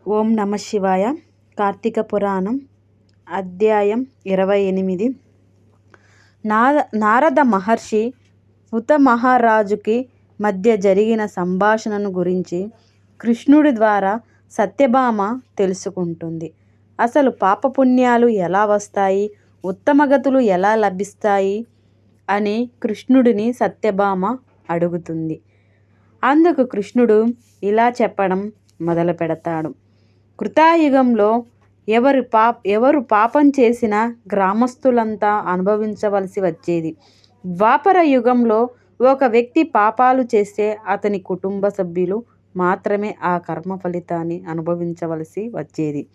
ఓం నమ శివాయ. కార్తీక పురాణం అధ్యాయం 28. నారద మహర్షి ఉత మహారాజుకి మధ్య జరిగిన సంభాషణను గురించి కృష్ణుడి ద్వారా సత్యభామ తెలుసుకుంటుంది. అసలు పాపపుణ్యాలు ఎలా వస్తాయి, ఉత్తమగతులు ఎలా లభిస్తాయి అని కృష్ణుడిని సత్యభామ అడుగుతుంది. అందుకు కృష్ణుడు ఇలా చెప్పడం మొదలు పెడతాడు. కృతాయుగంలో ఎవరు పాపం చేసినా గ్రామస్తులంతా అనుభవించవలసి వచ్చేది. ద్వాపర యుగంలో ఒక వ్యక్తి పాపాలు చేస్తే అతని కుటుంబ సభ్యులు మాత్రమే ఆ కర్మ ఫలితాన్ని అనుభవించవలసి వచ్చేది.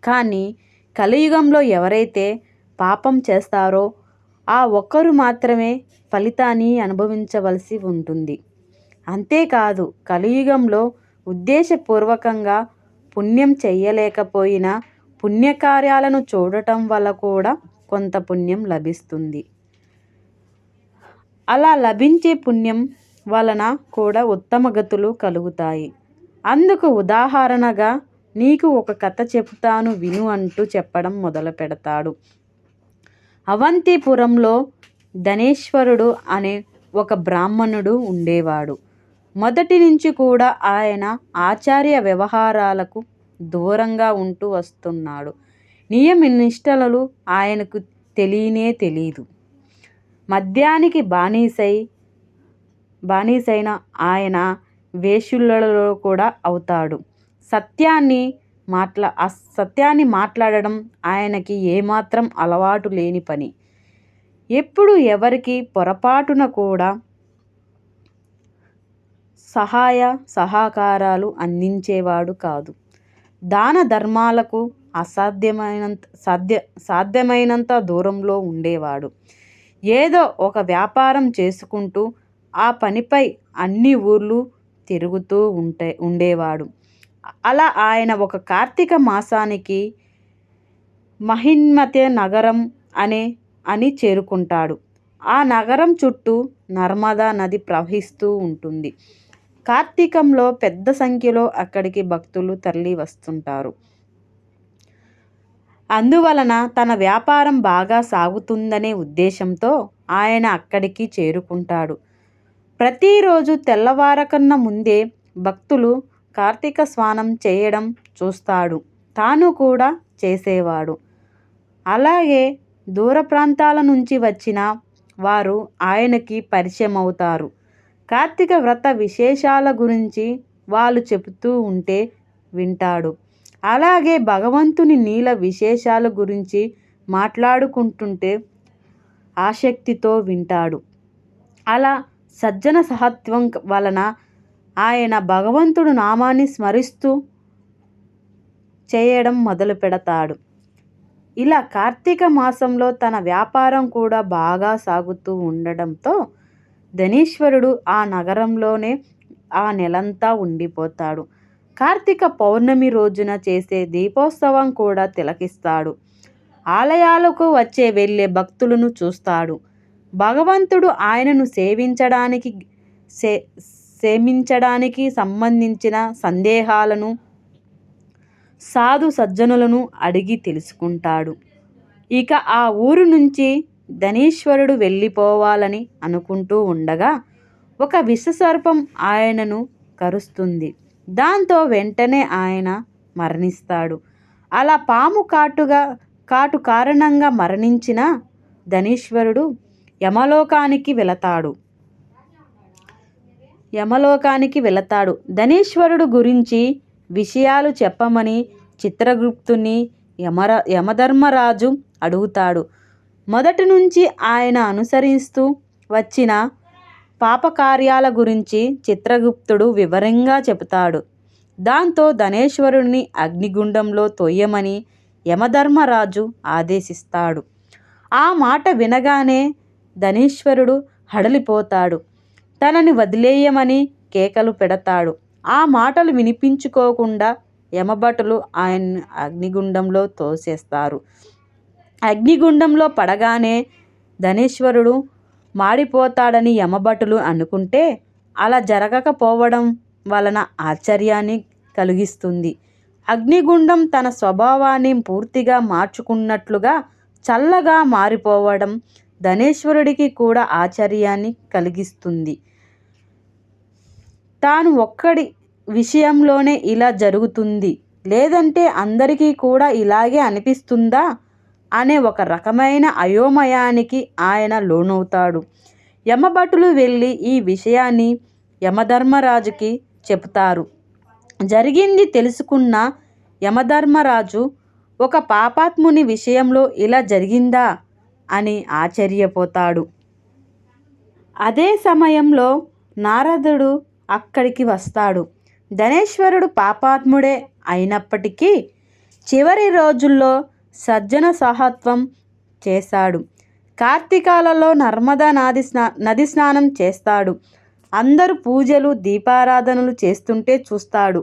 కానీ కలియుగంలో ఎవరైతే పాపం చేస్తారో ఆ ఒక్కరు మాత్రమే ఫలితాన్ని అనుభవించవలసి ఉంటుంది. అంతేకాదు, కలియుగంలో ఉద్దేశపూర్వకంగా పుణ్యం చెయ్యలేకపోయినా పుణ్యకార్యాలను చూడటం వల్ల కూడా కొంత పుణ్యం లభిస్తుంది. అలా లభించే పుణ్యం వలన కూడా ఉత్తమ గతులు కలుగుతాయి. అందుకు ఉదాహరణగా నీకు ఒక కథ చెబుతాను విను అంటూ చెప్పడం మొదలు పెడతాడు. అవంతిపురంలో ధనేశ్వరుడు అనే ఒక బ్రాహ్మణుడు ఉండేవాడు. మొదటి నుంచి కూడా ఆయన ఆచార్య వ్యవహారాలకు దూరంగా ఉంటూ వస్తున్నాడు. నియమ నిష్టలు ఆయనకు తెలీదు. మద్యానికి బానిసైన ఆయన వేశ్యలలో కూడా అవుతాడు. సత్యాన్ని మాట్లాడడం ఆయనకి ఏమాత్రం అలవాటు లేని పని. ఎప్పుడు ఎవరికి పొరపాటున కూడా సహకారాలు అందించేవాడు కాదు. దాన ధర్మాలకు సాధ్యమైనంత దూరంలో ఉండేవాడు. ఏదో ఒక వ్యాపారం చేసుకుంటూ ఆ పనిపై అన్ని ఊర్లు తిరుగుతూ ఉండేవాడు. అలా ఆయన ఒక కార్తీక మాసానికి మహిన్మతి నగరం అని చేరుకుంటాడు. ఆ నగరం చుట్టూ నర్మదా నది ప్రవహిస్తూ ఉంటుంది. కార్తీకంలో పెద్ద సంఖ్యలో అక్కడికి భక్తులు తరలి వస్తుంటారు. అందువలన తన వ్యాపారం బాగా సాగుతుందనే ఉద్దేశంతో ఆయన అక్కడికి చేరుకుంటాడు. ప్రతిరోజు తెల్లవారకన్నా ముందే భక్తులు కార్తీక స్నానం చేయడం చూస్తాడు. తాను కూడా చేసేవాడు. అలాగే దూర ప్రాంతాల నుంచి వచ్చిన వారు ఆయనకి పరిచయం అవుతారు. కార్తీక వ్రత విశేషాల గురించి వాళ్ళు చెబుతూ ఉంటే వింటాడు. అలాగే భగవంతుని నీల విశేషాల గురించి మాట్లాడుకుంటుంటే ఆసక్తితో వింటాడు. అలా సజ్జన సహత్వం వలన ఆయన భగవంతుడు నామాన్ని స్మరిస్తూ చేయడం మొదలు పెడతాడు. ఇలా కార్తీక మాసంలో తన వ్యాపారం కూడా బాగా సాగుతూ ఉండడంతో ధనేశ్వరుడు ఆ నగరంలోనే ఆ నెలంతా ఉండిపోతాడు. కార్తీక పౌర్ణమి రోజున చేసే దీపోత్సవం కూడా తిలకిస్తాడు. ఆలయాలకు వెళ్ళే భక్తులను చూస్తాడు. భగవంతుడు ఆయనను సేవించడానికి సంబంధించిన సందేహాలను సాధు సజ్జనులను అడిగి తెలుసుకుంటాడు. ఇక ఆ ఊరు నుంచి ధనేశ్వరుడు వెళ్ళిపోవాలని అనుకుంటూ ఉండగా ఒక విషసర్పం ఆయనను కరుస్తుంది. దాంతో వెంటనే ఆయన మరణిస్తాడు. అలా పాము కాటు కారణంగా మరణించిన ధనేశ్వరుడు యమలోకానికి వెళతాడు. ధనేశ్వరుడు గురించి విషయాలు చెప్పమని చిత్రగుప్తుని యమధర్మరాజు అడుగుతాడు. మొదటి నుంచి ఆయన అనుసరిస్తూ వచ్చిన పాపకార్యాల గురించి చిత్రగుప్తుడు వివరంగా చెబుతాడు. దాంతో ధనేశ్వరుడిని అగ్నిగుండంలో తొయ్యమని యమధర్మరాజు ఆదేశిస్తాడు. ఆ మాట వినగానే ధనేశ్వరుడు హడలిపోతాడు. తనని వదిలేయమని కేకలు పెడతాడు. ఆ మాటలు వినిపించుకోకుండా యమభటులు ఆయన్ని అగ్నిగుండంలో తోసేస్తారు. అగ్నిగుండంలో పడగానే ధనేశ్వరుడు మాడిపోతాడని యమభటులు అనుకుంటే అలా జరగకపోవడం వలన ఆశ్చర్యాన్ని కలిగిస్తుంది. అగ్నిగుండం తన స్వభావాన్ని పూర్తిగా మార్చుకున్నట్లుగా చల్లగా మారిపోవడం ధనేశ్వరుడికి కూడా ఆశ్చర్యాన్ని కలిగిస్తుంది. తాను ఒక్కడి విషయంలోనే ఇలా జరుగుతుంది, లేదంటే అందరికీ కూడా ఇలాగే అనిపిస్తుందా అనే ఒక రకమైన అయోమయానికి ఆయన లోనవుతాడు. యమభటులు వెళ్ళి ఈ విషయాన్ని యమధర్మరాజుకి చెబుతారు. జరిగింది తెలుసుకున్న యమధర్మరాజు ఒక పాపాత్ముని విషయంలో ఇలా జరిగిందా అని ఆశ్చర్యపోతాడు. అదే సమయంలో నారదుడు అక్కడికి వస్తాడు. ధనేశ్వరుడు పాపాత్ముడే అయినప్పటికీ చివరి రోజుల్లో సజ్జన సాహత్వం చేశాడు. కార్తీకాలలో నర్మదా నది స్నానం చేస్తాడు. అందరూ పూజలు దీపారాధనలు చేస్తుంటే చూస్తాడు.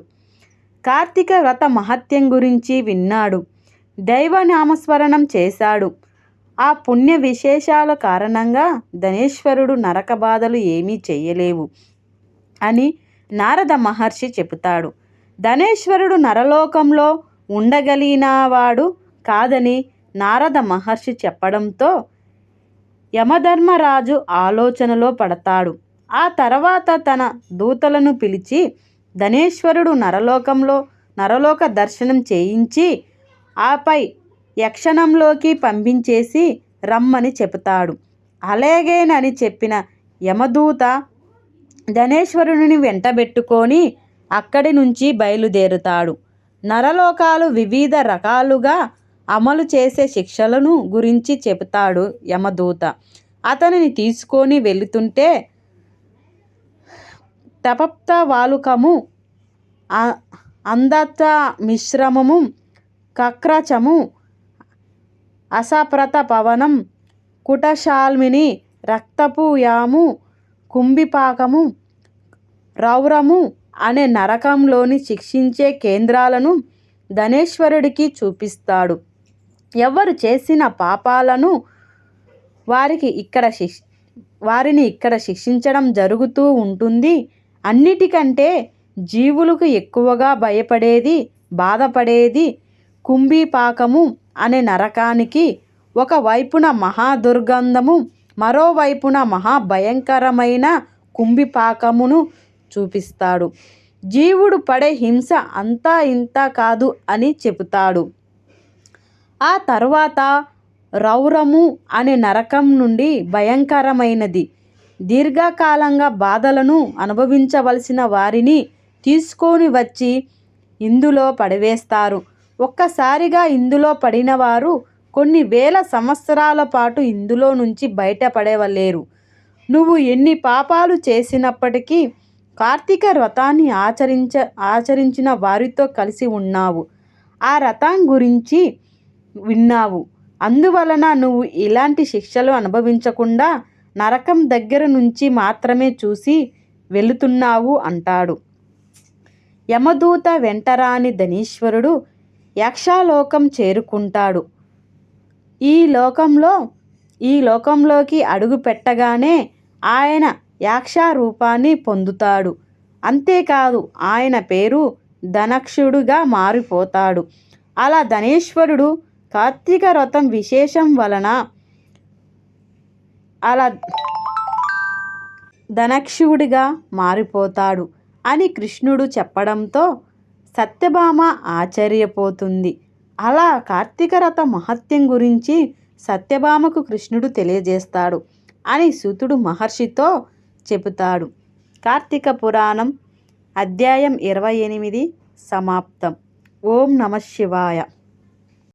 కార్తీక వ్రత మహత్యం గురించి విన్నాడు. దైవ నామస్మరణం చేశాడు. ఆ పుణ్య విశేషాల కారణంగా ధనేశ్వరుడు నరక బాధలు ఏమీ చేయలేవు అని నారద మహర్షి చెబుతాడు. ధనేశ్వరుడు నరలోకంలో ఉండగలిగినవాడు కాదని నారద మహర్షి చెప్పడంతో యమధర్మరాజు ఆలోచనలో పడతాడు. ఆ తర్వాత తన దూతలను పిలిచి ధనేశ్వరుడు నరలోక దర్శనం చేయించి ఆపై యక్షణంలోకి పంపించేసి రమ్మని చెబుతాడు. అలాగేనని చెప్పిన యమదూత ధనేశ్వరుడిని వెంటబెట్టుకొని అక్కడి నుంచి బయలుదేరుతాడు. నరలోకాలు వివిధ రకాలుగా అమలు చేసే శిక్షలను గురించి చెబుతాడు యమదూత. అతనిని తీసుకొని వెళుతుంటే తపప్త వాలుకము, అందత మిశ్రమము, కక్రచము, అసప్రత పవనం, కుటశాల్మిని, రక్తపు యాము, కుంభిపాకము, రౌరము అనే నరకంలోని శిక్షించే కేంద్రాలను ధనేశ్వరుడికి చూపిస్తాడు. ఎవరు చేసిన పాపాలను వారిని ఇక్కడ శిక్షించడం జరుగుతూ ఉంటుంది. అన్నిటికంటే జీవులకు ఎక్కువగా బాధపడేది కుంభిపాకము అనే నరకానికి ఒకవైపున మహాదుర్గంధము, మరోవైపున మహాభయంకరమైన కుంభిపాకమును చూపిస్తాడు. జీవుడు పడే హింస అంతా ఇంత కాదు అని చెబుతాడు. ఆ తర్వాత రౌరము అనే నరకం నుండి భయంకరమైనది, దీర్ఘకాలంగా బాధలను అనుభవించవలసిన వారిని తీసుకొని వచ్చి ఇందులో పడివేస్తారు. ఒక్కసారిగా ఇందులో పడిన వారు కొన్ని వేల సంవత్సరాల పాటు ఇందులో నుంచి బయటపడలేరు. నువ్వు ఎన్ని పాపాలు చేసినప్పటికీ కార్తీక వ్రతాన్ని ఆచరించిన వారితో కలిసి ఉన్నావు. ఆ వ్రతం గురించి విన్నావు. అందువలన నువ్వు ఇలాంటి శిక్షలు అనుభవించకుండా నరకం దగ్గర నుంచి మాత్రమే చూసి వెళుతున్నావు అంటాడు. యమదూత వెంటరాని ధనేశ్వరుడు యక్షలోకం చేరుకుంటాడు. ఈ లోకంలోకి అడుగు పెట్టగానే ఆయన యక్ష రూపాన్ని పొందుతాడు. అంతేకాదు ఆయన పేరు ధనక్షుడుగా మారిపోతాడు. అలా ధనేశ్వరుడు కార్తీక వ్రతం విశేషం వలన అలా ధనక్షుడిగా మారిపోతాడు అని కృష్ణుడు చెప్పడంతో సత్యభామ ఆశ్చర్యపోతుంది. అలా కార్తీక వ్రత మహత్యం గురించి సత్యభామకు కృష్ణుడు తెలియజేస్తాడు అని సూతుడు మహర్షితో చెబుతాడు. కార్తీక పురాణం అధ్యాయం 28 సమాప్తం. ఓం నమః శివాయ.